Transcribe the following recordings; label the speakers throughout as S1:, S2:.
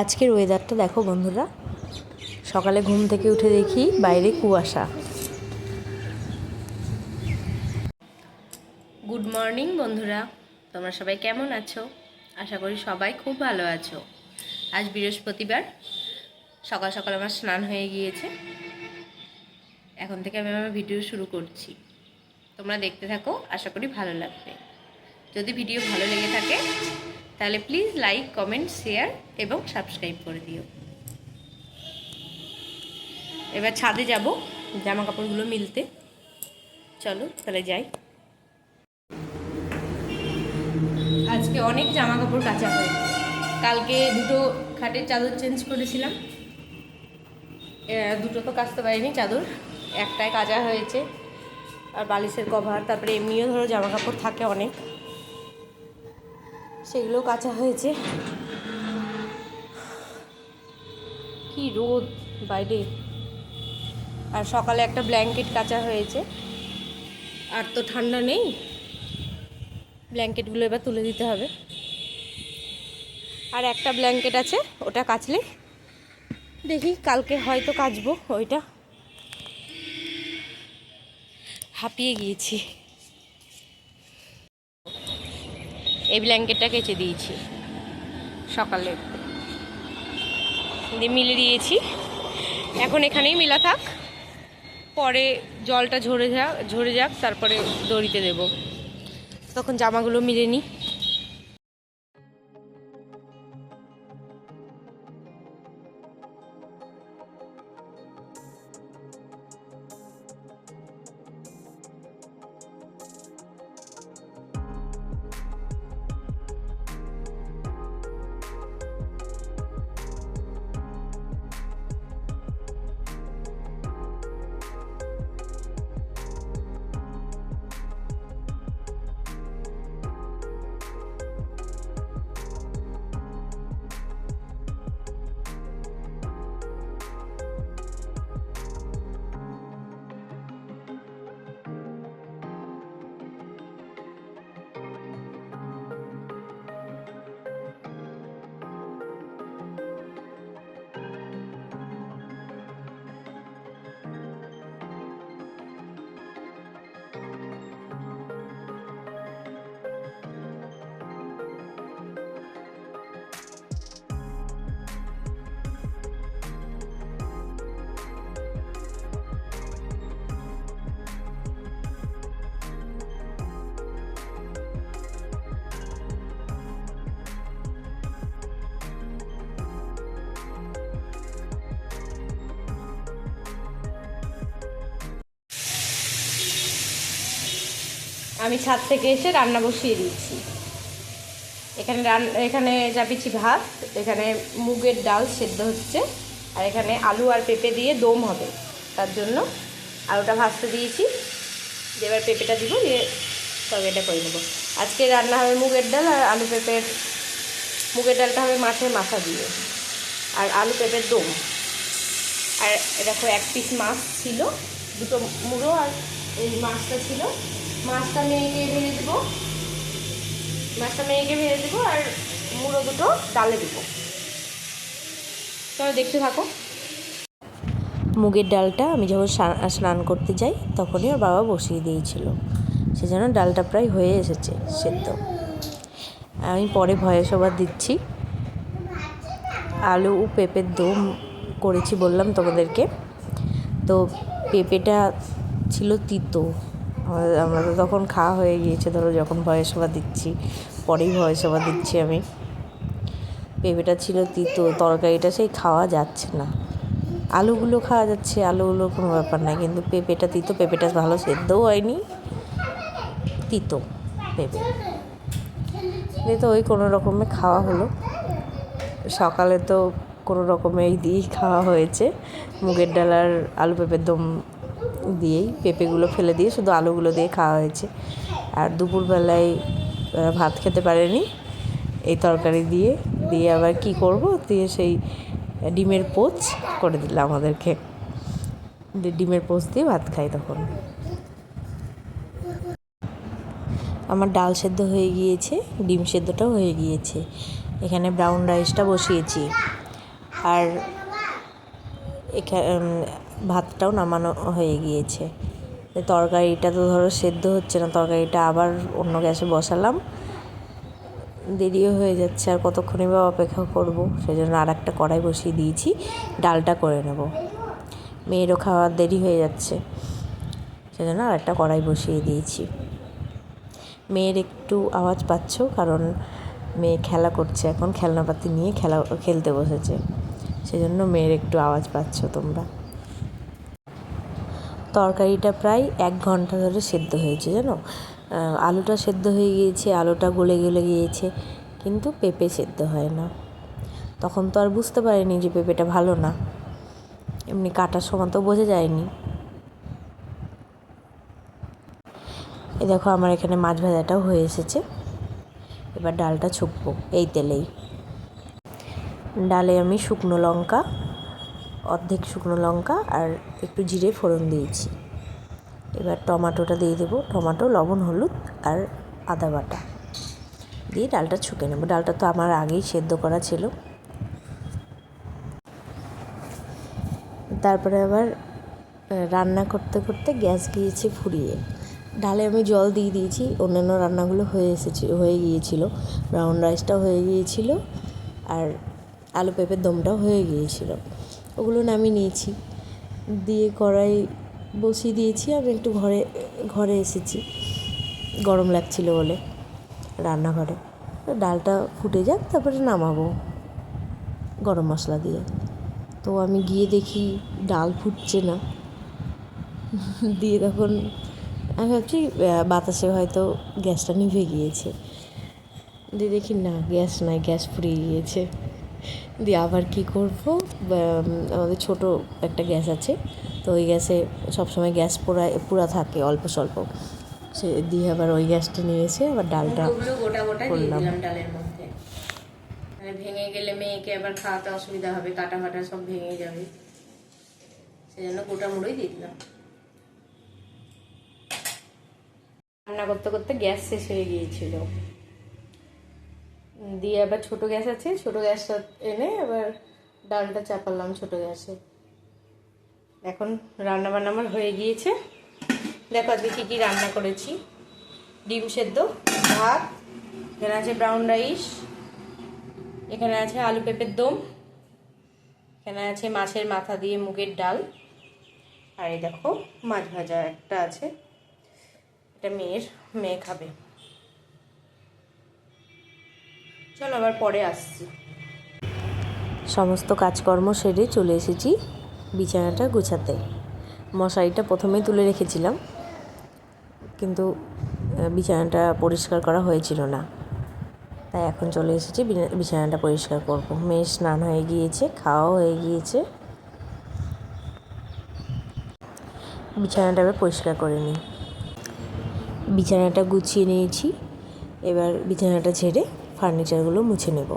S1: আজকের ওয়েদারটা দেখো বন্ধুরা, সকালে ঘুম থেকে উঠে দেখি বাইরে কুয়াশা। গুড মর্নিং বন্ধুরা, তোমরা সবাই কেমন আছো? আশা করি সবাই খুব ভালো আছো। আজ বৃহস্পতিবার, সকাল সকাল আমার স্নান হয়ে গিয়েছে। এখন থেকে আমি আমার ভিডিও শুরু করছি, তোমরা দেখতে থাকো, আশা করি ভালো লাগবে। যদি ভিডিও ভালো লেগে থাকে তাহলে প্লিজ লাইক, কমেন্ট, শেয়ার এবং সাবস্ক্রাইব করে দিও। এবার ছাদে যাব জামা কাপড়গুলো মিলতে। চলো তাহলে যাই। আজকে অনেক জামা কাপড় কাচা হয়েছে। কালকে দুটো খাটের চাদর চেঞ্জ করেছিলাম, দুটো তো কাচতে পারিনি চাদর, একটাই কাচা হয়েছে। আর বালিশের কভার, তারপরে এমনিও ধরো জামা কাপড় থাকে অনেক, সেগুলো কাচা হয়েছে। কি রোদ বাইরে। আর সকালে একটা ব্ল্যাঙ্কেট কাচা হয়েছে, আর তো ঠান্ডা নেই, ব্ল্যাঙ্কেটগুলো এবার তুলে দিতে হবে। আর একটা ব্ল্যাঙ্কেট আছে, ওটা কাচলে দেখি কালকে হয়তো কাচবো ওইটা। হাঁপিয়ে গিয়েছি। এই ব্ল্যাঙ্কেটটা কেচে দিয়েছি সকালে, দিয়ে মিলে দিয়েছি। এখন এখানেই মেলা থাক, পরে জলটা ঝরে যাক তারপরে দড়িতে দেব, তখন জামাগুলো মিলে নিই। আমি ছাদ থেকে এসে রান্না বসিয়ে দিচ্ছি। এখানে চাপিয়েছি ভাত, এখানে মুগের ডাল সেদ্ধ হচ্ছে, আর এখানে আলু আর পেঁপে দিয়ে দম হবে, তার জন্য আলুটা ভাজতে দিয়েছি। এবার পেঁপেটা দিব, দিয়ে তরকারিটা করে নেবো। আজকে রান্না হবে মুগের ডাল আর আলু পেঁপের। মুগের ডালটা হবে মাছের মাথা দিয়ে, আর আলু পেঁপের দম। আর দেখো এক পিস মাছ ছিল, দুটো মুড়ো আর এই মাছটা ছিল। মাছটা মেয়েকে ভেজে দেবো, আর মুড়ো দুটো ডালে দেবো। তবে দেখতে থাকো। মুগের ডালটা আমি যখন স্নান করতে যাই তখনই ওর বাবা বসিয়ে দিয়েছিল, সেজন্য ডালটা প্রায় হয়ে এসেছে সেদ্ধ। আমি পরে ভয়েস ওভার দিচ্ছি। আলু ও পেঁপের দম করেছি বললাম তোমাদেরকে। তো পেঁপেটা ছিল তিতো, আমরা তো তখন খাওয়া হয়ে গিয়েছে, ধরো যখন ভয়েস ওভার দিচ্ছি, পরেই ভয়েস ওভার দিচ্ছি আমি। পেঁপেটা ছিল তিতো, তরকারিটা সেই খাওয়া যাচ্ছে না। আলুগুলো খাওয়া যাচ্ছে, আলুগুলোর কোনো ব্যাপার না, কিন্তু পেঁপেটা তিতো। পেঁপেটা ভালো সেদ্ধও হয়নি, তিতো পেঁপে দিয়ে। তো ওই কোনো রকমে খাওয়া হলো। সকালে তো কোনো রকমে এই দিয়েই খাওয়া হয়েছে, মুগের ডাল আর আলু পেঁপের দম দিয়েই। পেঁপেগুলো ফেলে দিয়ে শুধু আলুগুলো দিয়ে খাওয়া হয়েছে। আর দুপুরবেলায় ভাত খেতে পারেনি এই তরকারি দিয়ে। আবার কি করব, দিয়ে সেই ডিমের পোচ করে দিল আমাদেরকে। ডিমের পোচ দিয়ে ভাত খাই তখন। আমার ডাল সেদ্ধ হয়ে গিয়েছে, ডিম সেদ্ধটাও হয়ে গিয়েছে। এখানে ব্রাউন রাইসটা বসিয়েছি। আর এখানে ভাতটাও নামানো হয়ে গিয়েছে। তরকারিটা তো ধরো সেদ্ধ হচ্ছে না, তরকারিটা আবার অন্য গ্যাসে বসালাম। দেরিও হয়ে যাচ্ছে, আর কতক্ষণই বা অপেক্ষা করব, সেই জন্য আর একটা কড়াই বসিয়ে দিয়েছি, ডালটা করে নেব। মেয়েরও খাওয়ার দেরি হয়ে যাচ্ছে, সেই জন্য আর একটা কড়াই বসিয়ে দিয়েছি। মেয়ের একটু আওয়াজ পাচ্ছ, কারণ মেয়ে খেলা করছে, এখন খেলনাপাতি নিয়ে খেলতে বসেছে, সেজন্য মেয়ের একটু আওয়াজ পাচ্ছ তোমরা। তরকারিটা প্রায় 1 ঘন্টা ধরে সেদ্ধ হয়েছে জানো। আলুটা সেদ্ধ হয়ে গিয়েছে, আলুটা গলে গিয়েছে, কিন্তু পেঁপে সেদ্ধ হয় না। তখন তো আর বুঝতে পারিনি যে পেঁপেটা ভালো না, এমনি কাটার সময় তো বোঝা যায়নি। এই দেখো আমার এখানে মাছ ভাজাটাও হয়ে এসেছে, এবার ডালটা ছুঁকবো এই তেলেই। ডালে আমি শুকনো লঙ্কা, অর্ধেক শুকনো লঙ্কা আর একটু জিরে ফোড়ন দিয়েছি। এবার টমাটোটা দিয়ে দেবো, টমাটো, লবণ, হলুদ আর আদা বাটা দিয়ে ডালটা ছুঁকে নেব। ডালটা তো আমার আগেই সেদ্ধ করা ছিল। তারপরে আবার রান্না করতে করতে গ্যাস গিয়েছে ফুরিয়ে। ডালে আমি জল দিয়ে দিয়েছি, অন্যান্য রান্নাগুলো হয়ে গিয়েছিল, ব্রাউন রাইসটাও হয়ে গিয়েছিল, আর আলু পেঁপের দমটাও হয়ে গিয়েছিল। ওগুলো নামিয়ে নিয়েছি, দিয়ে কড়াই বসিয়ে দিয়েছি। আমি একটু ঘরে এসেছি, গরম লাগছিল বলে রান্নাঘরে। ডালটা ফুটে যাক, তারপরে নামাবো গরম মশলা দিয়ে। তো আমি গিয়ে দেখি ডাল ফুটছে না, দিয়ে তখন আমি ভাবছি বাতাসে হয়তো গ্যাসটা নিভে গিয়েছে, দিয়ে দেখি না, গ্যাস নাই, গ্যাস ফুরিয়ে গিয়েছে। দিয়ে আবার কী করবো, আমাদের ছোটো একটা গ্যাস আছে, তো ওই গ্যাসে সবসময় গ্যাস পুরা থাকে অল্প স্বল্প, সে দিয়ে আবার ওই গ্যাসটা নিয়ে এসে আবার ডালটা গোটা করলাম ডালের মধ্যে। ভেঙে গেলে মেয়েকে আবার খাওয়াতে অসুবিধা হবে, কাটা ফাটা সব ভেঙে যাবে, সেজন্য গোটা মুড়োই দিয়ে দিলাম। রান্না করতে করতে গ্যাস শেষ হয়ে গিয়েছিল, দিয়ে আবার ছোটো গ্যাস আছে, ছোটো গ্যাসটা এনে আবার ডালটা চাপালাম ছোটো গ্যাসে। এখন রান্না বান্না আমার হয়ে গিয়েছে। দেখো আজকে কী কী রান্না করেছি। ডিম সেদ্ধ, ভাত, এখানে আছে ব্রাউন রাইস, এখানে আছে আলু পেঁপের দম, এখানে আছে মাছের মাথা দিয়ে মুগের ডাল, আর এই দেখো মাছ ভাজা একটা আছে, এটা মেয়ে খাবে। চলো আবার পরে আসছি। সমস্ত কাজকর্ম সেরে চলে এসেছি বিছানাটা গুছাতে। মশারিটা প্রথমেই তুলে রেখেছিলাম, কিন্তু বিছানাটা পরিষ্কার করা হয়েছিল না, তাই এখন চলে এসেছি বিছানাটা পরিষ্কার করব। মেয়ে স্নান হয়ে গিয়েছে, খাওয়াও হয়ে গিয়েছে, বিছানাটা এবার পরিষ্কার করে নিই। বিছানাটা গুছিয়ে নিয়েছি, এবার বিছানাটা ঝেড়ে ফার্নিচারগুলো মুছে নেব।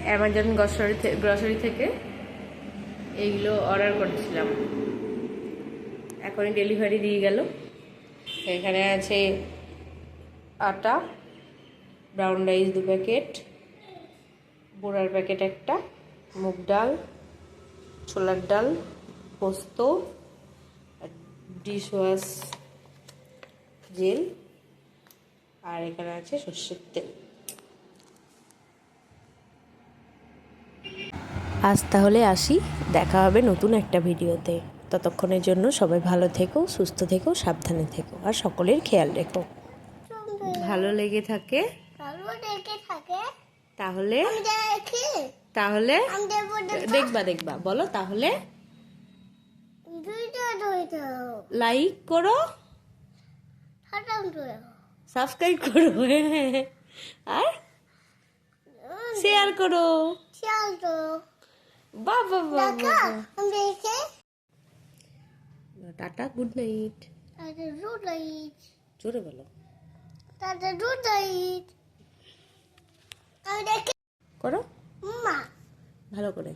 S1: অ্যামাজন গ্রসারি থেকে এইগুলো অর্ডার করেছিলাম, এখনই ডেলিভারি দিয়ে গেল। এখানে আছে আটা, ব্রাউন রাইস 2 প্যাকেট, বোড়ার প্যাকেট একটা, মুগ ডাল, ছোলার ডাল, পোস্ত, ডিশ ওয়াশ জেল, আর এখানে আছে সর্ষের তেল। আজ তাহলে আসি, দেখা হবে নতুন একটা ভিডিওতে। ততক্ষণের জন্য সবাই ভালো থেকো, সুস্থ থেকো, সাবধানে থেকো, আর সকলের খেয়াল রেখো। ভালো লেগে থাকে তাহলে তাহলে দেখবা বলো, তাহলে লাইক করো, সাবস্ক্রাইব করো, আর শেয়ার করো। বাবা টাটা, গুড নাইট। জোরে বলো, করো ভালো করে।